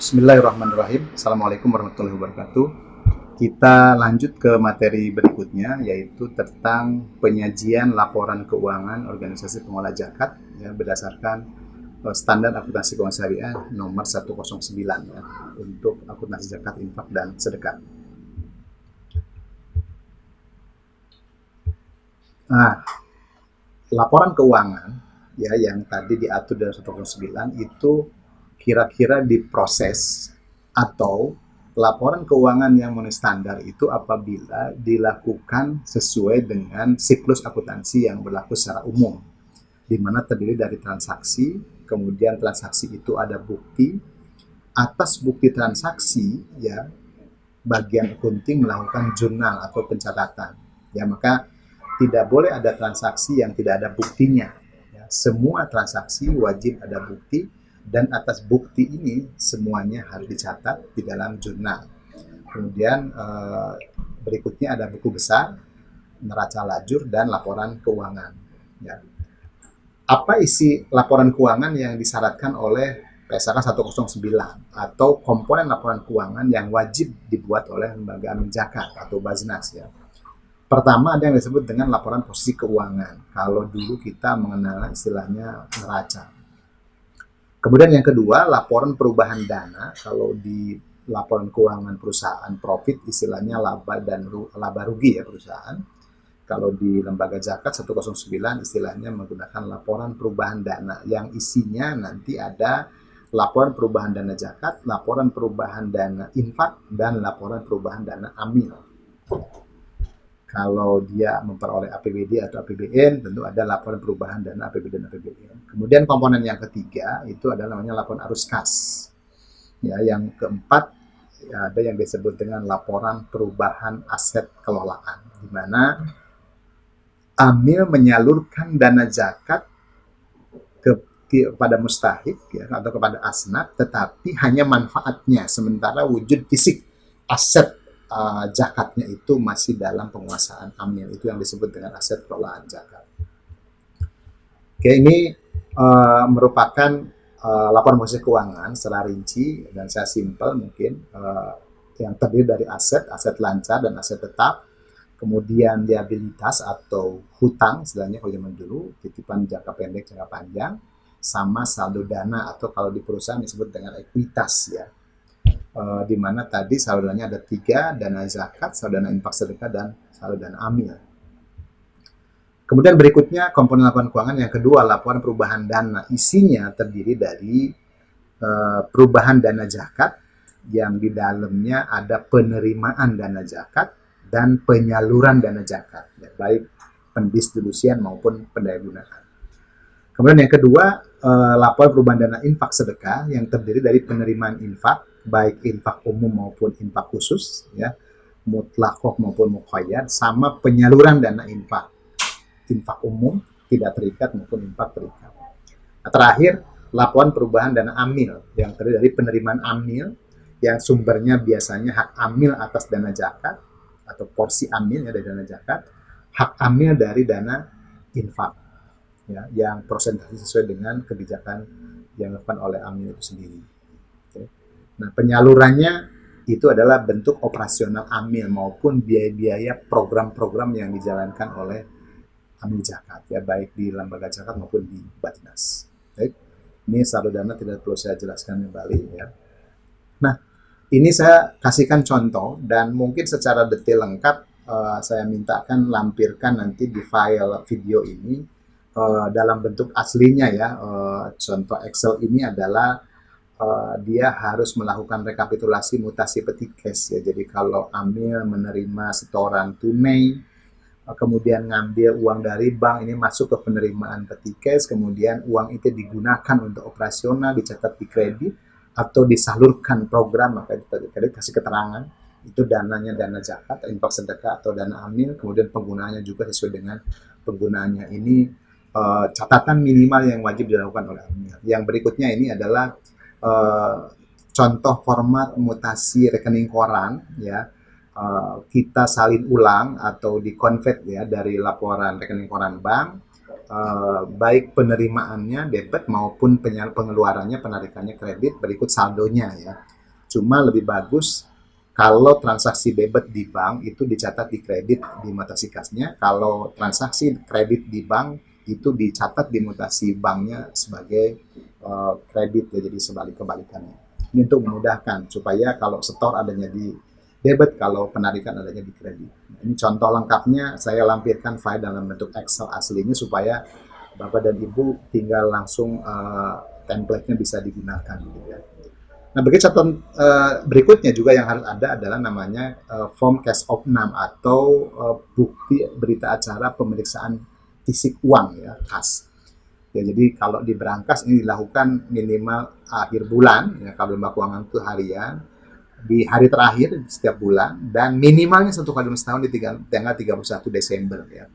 Bismillahirrahmanirrahim. Assalamualaikum warahmatullahi wabarakatuh. Kita lanjut ke materi berikutnya, yaitu tentang penyajian laporan keuangan organisasi pengolah zakat ya, berdasarkan standar akuntansi keuangan syariah nomor 109 ya, untuk akuntansi zakat, infak, dan sedekah. Nah, laporan keuangan ya yang tadi diatur dalam 109 itu kira-kira diproses atau laporan keuangan yang memenuhi standar itu apabila dilakukan sesuai dengan siklus akuntansi yang berlaku secara umum, di mana terdiri dari transaksi, kemudian transaksi itu ada bukti, atas bukti transaksi ya bagian accounting melakukan jurnal atau pencatatan. Ya, maka tidak boleh ada transaksi yang tidak ada buktinya. Ya, semua transaksi wajib ada bukti, dan atas bukti ini semuanya harus dicatat di dalam jurnal. Kemudian berikutnya ada buku besar, neraca lajur, dan laporan keuangan. Ya. Apa isi laporan keuangan yang disyaratkan oleh PSAK 109 atau komponen laporan keuangan yang wajib dibuat oleh lembaga amin zakat atau Baznas ya. Pertama ada yang disebut dengan laporan posisi keuangan. Kalau dulu kita mengenal istilahnya neraca. Kemudian yang kedua, laporan perubahan dana. Kalau di laporan keuangan perusahaan profit istilahnya laba rugi ya perusahaan. Kalau di lembaga zakat 109 istilahnya menggunakan laporan perubahan dana yang isinya nanti ada laporan perubahan dana zakat, laporan perubahan dana infak, dan laporan perubahan dana amil. Kalau dia memperoleh APBD atau APBN, tentu ada laporan perubahan dana APBD dan APBN. Kemudian komponen yang ketiga itu adalah namanya laporan arus kas. Ya, yang keempat ya, ada yang disebut dengan laporan perubahan aset kelolaan, di mana amil menyalurkan dana zakat kepada mustahik ya, atau kepada asnaf, tetapi hanya manfaatnya, sementara wujud fisik aset zakatnya itu masih dalam penguasaan amil. Itu yang disebut dengan aset kelolaan zakat. Oke, ini merupakan laporan posisi keuangan secara rinci, dan saya simpel mungkin, yang terdiri dari aset lancar dan aset tetap, kemudian liabilitas atau hutang, istilahnya kalau zaman dulu, titipan jangka pendek, jangka panjang, sama saldo dana atau kalau di perusahaan disebut dengan ekuitas ya. Di mana tadi saldo dananya ada 3, dana zakat, saldo dana infak sedekah, dan saldo dana amil. Kemudian berikutnya komponen laporan keuangan yang kedua, laporan perubahan dana. Isinya terdiri dari perubahan dana zakat yang di dalamnya ada penerimaan dana zakat dan penyaluran dana zakat, ya, baik pendistribusian maupun pendayagunaan. Kemudian yang kedua, laporan perubahan dana infak sedekah yang terdiri dari penerimaan infak, baik infak umum maupun infak khusus, ya, mutlakoh maupun muqayyad, sama penyaluran dana infak umum tidak terikat maupun infak terikat. Nah, terakhir, laporan perubahan dana amil yang terdiri dari penerimaan amil yang sumbernya biasanya hak amil atas dana zakat atau porsi amil dari dana zakat, hak amil dari dana infak. Ya, yang persentase sesuai dengan kebijakan yang dilakukan oleh amil itu sendiri. Oke. Nah, penyalurannya itu adalah bentuk operasional amil maupun biaya-biaya program-program yang dijalankan oleh amil zakat, ya, baik di lembaga zakat maupun di Baznas. Baik. Ini saldo dana tidak perlu saya jelaskan kembali ya. Nah, ini saya kasihkan contoh dan mungkin secara detail lengkap saya mintakan lampirkan nanti di file video ini dalam bentuk aslinya ya. Contoh Excel ini adalah dia harus melakukan rekapitulasi mutasi petikes ya. Jadi kalau amil menerima setoran tunai, kemudian ngambil uang dari bank, ini masuk ke penerimaan petikes, kemudian uang itu digunakan untuk operasional, dicatat di kredit atau disalurkan program, maka kredit kasih keterangan itu dananya dana zakat, infak sedekah atau dana amil, kemudian penggunaannya juga sesuai dengan penggunaannya. Ini catatan minimal yang wajib dilakukan oleh amil. Yang berikutnya ini adalah contoh format mutasi rekening koran ya. Kita salin ulang atau di-convert ya dari laporan rekening koran bank baik penerimaannya debit maupun pengeluarannya penarikannya kredit berikut saldonya ya. Cuma lebih bagus kalau transaksi debit di bank itu dicatat di kredit di mutasi kasnya, kalau transaksi kredit di bank itu dicatat di mutasi banknya sebagai kredit ya, jadi kebalikannya. Ini untuk memudahkan supaya kalau setor adanya di debit, kalau penarikan adanya di kredit. Nah, ini contoh lengkapnya saya lampirkan file dalam bentuk Excel aslinya supaya Bapak dan Ibu tinggal langsung template-nya bisa digunakan gitu ya. Nah, bagi catatan berikutnya juga yang harus ada adalah namanya form cash opnam atau bukti berita acara pemeriksaan fisik uang ya, kas. Ya, jadi kalau di berangkas ini dilakukan minimal akhir bulan ya, kalau lembaga keuangan itu harian di hari terakhir setiap bulan dan minimalnya 1 kali setahun di tanggal 31 Desember ya.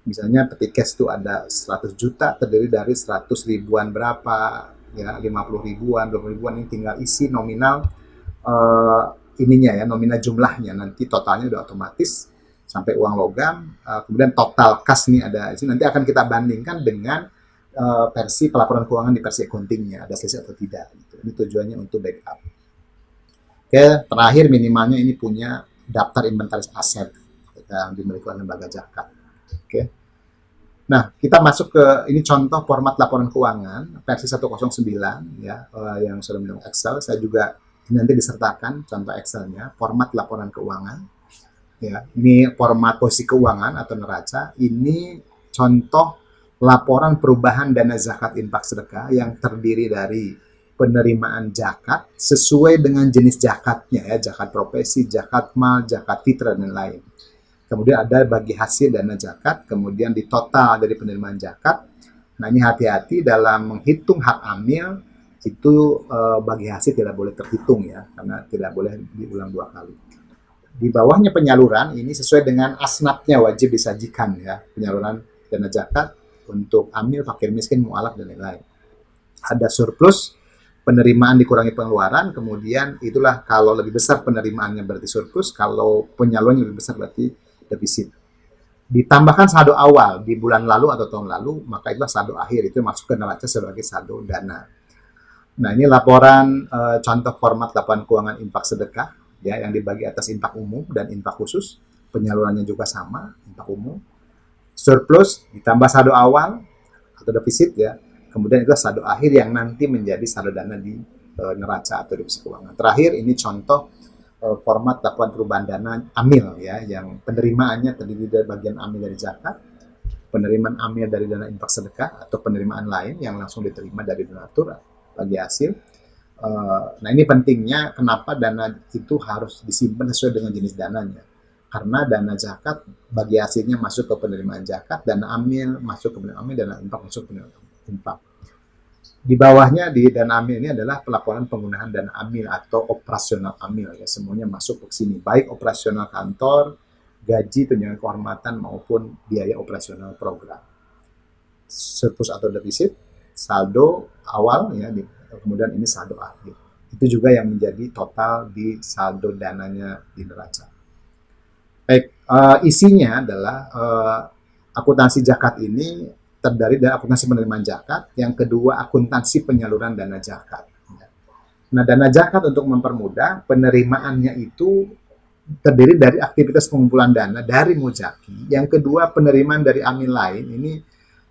Misalnya peti cash itu ada 100 juta terdiri dari 100 ribuan berapa ya, 50 ribuan, 20 ribuan, ini tinggal isi nominal ininya ya, nominal jumlahnya, nanti totalnya udah otomatis sampai uang logam, kemudian total kas nih ada, nanti akan kita bandingkan dengan versi pelaporan keuangan di versi accountingnya, ada sesi atau tidak gitu. Ini tujuannya untuk backup. Oke, terakhir minimalnya ini punya daftar inventaris aset yang dimiliki oleh lembaga zakat. Oke. Nah, kita masuk ke ini contoh format laporan keuangan versi 109 ya, yang sudah menggunakan Excel. Saya juga nanti disertakan contoh Excelnya, format laporan keuangan. Ya, ini format posisi keuangan atau neraca. Ini contoh laporan perubahan dana zakat infak sedekah yang terdiri dari penerimaan zakat sesuai dengan jenis zakatnya ya, zakat profesi, zakat mal, zakat fitrah dan lain. Kemudian ada bagi hasil dana zakat, kemudian di total dari penerimaan zakat. Nah, ini hati-hati dalam menghitung hak amil itu bagi hasil tidak boleh terhitung ya, karena tidak boleh diulang 2 kali. Di bawahnya penyaluran ini sesuai dengan asnafnya wajib disajikan ya, penyaluran dana zakat untuk amil, fakir miskin, mualaf dan lain-lain. Ada surplus, penerimaan dikurangi pengeluaran, kemudian itulah kalau lebih besar penerimaannya berarti surplus, kalau penyalurannya lebih besar berarti defisit. Ditambahkan saldo awal di bulan lalu atau tahun lalu, maka itulah saldo akhir, itu masuk ke neraca sebagai saldo dana. Nah, ini laporan contoh format laporan keuangan infak sedekah ya, yang dibagi atas infak umum dan infak khusus. Penyalurannya juga sama, infak umum. Surplus ditambah saldo awal atau defisit ya. Kemudian itu saldo akhir yang nanti menjadi saldo dana di neraca atau defisit keuangan. Terakhir ini contoh format laporan perubahan dana amil ya, yang penerimaannya terdiri dari bagian amil dari zakat, penerimaan amil dari dana infak sedekah atau penerimaan lain yang langsung diterima dari donatur bagi hasil. Nah, ini pentingnya kenapa dana itu harus disimpan sesuai dengan jenis dananya. Karena dana zakat bagi hasilnya masuk ke penerimaan zakat, dana amil masuk ke penerimaan amil, dana infak masuk ke penerimaan infak. Di bawahnya di dana amil ini adalah pelaporan penggunaan dana amil atau operasional amil ya, semuanya masuk ke sini, baik operasional kantor, gaji, tunjangan kehormatan maupun biaya operasional program. Surplus atau defisit, saldo awal ya, kemudian ini saldo akhir. Itu juga yang menjadi total di saldo dananya di neraca. Baik, isinya adalah akuntansi zakat ini terdiri dari akuntansi penerimaan zakat, yang kedua akuntansi penyaluran dana zakat. Nah, dana zakat untuk mempermudah penerimaannya itu terdiri dari aktivitas pengumpulan dana dari muzaki, yang kedua penerimaan dari amil lain. Ini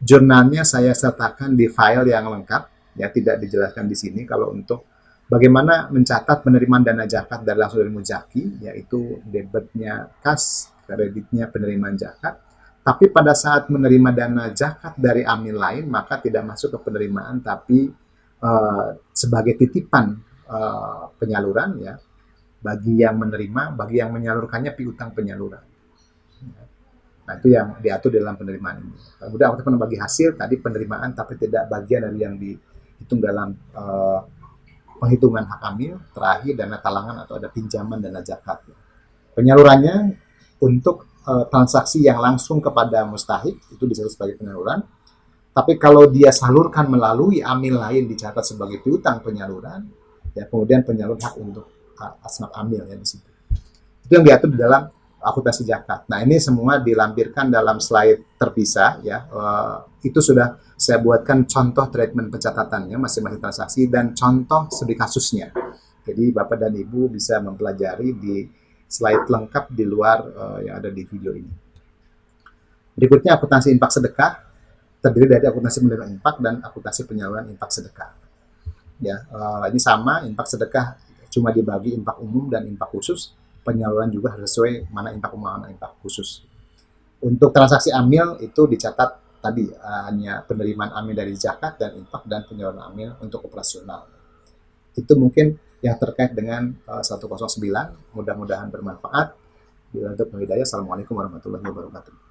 jurnalnya saya sertakan di file yang lengkap, ya tidak dijelaskan di sini. Kalau untuk bagaimana mencatat penerimaan dana zakat dari langsung dari muzaki, yaitu debitnya kas, kreditnya penerimaan zakat. Tapi pada saat menerima dana zakat dari amil lain, maka tidak masuk ke penerimaan, tapi sebagai titipan penyaluran ya, bagi yang menerima, bagi yang menyalurkannya piutang penyaluran. Nah, itu yang diatur dalam penerimaan ini. Kemudian waktu bagi hasil tadi penerimaan, tapi tidak bagian dari yang dihitung dalam penghitungan hak amil. Terakhir dana talangan atau ada pinjaman dana zakat. Penyalurannya untuk transaksi yang langsung kepada mustahik itu disebut sebagai penyaluran. Tapi kalau dia salurkan melalui amil lain dicatat sebagai piutang penyaluran, ya kemudian penyaluran hak untuk asnaf amil ya di situ. Itu yang diatur di dalam akuntansi zakat. Nah, ini semua dilampirkan dalam slide terpisah ya. Itu sudah saya buatkan contoh treatment pencatatannya masing-masing transaksi dan contoh studi kasusnya. Jadi Bapak dan Ibu bisa mempelajari di slide lengkap di luar yang ada di video ini. Berikutnya akuntansi infak sedekah, terdiri dari akuntansi menerima infak dan akuntansi penyaluran infak sedekah. Ya, ini sama, infak sedekah cuma dibagi infak umum dan infak khusus. Penyaluran juga harus sesuai mana infak umum mana infak khusus. Untuk transaksi amil itu dicatat tadi hanya penerimaan amil dari zakat dan infak dan penyaluran amil untuk operasional. Itu mungkin yang terkait dengan 109. Mudah-mudahan bermanfaat. Bila untuk hidayah, assalamualaikum warahmatullahi wabarakatuh.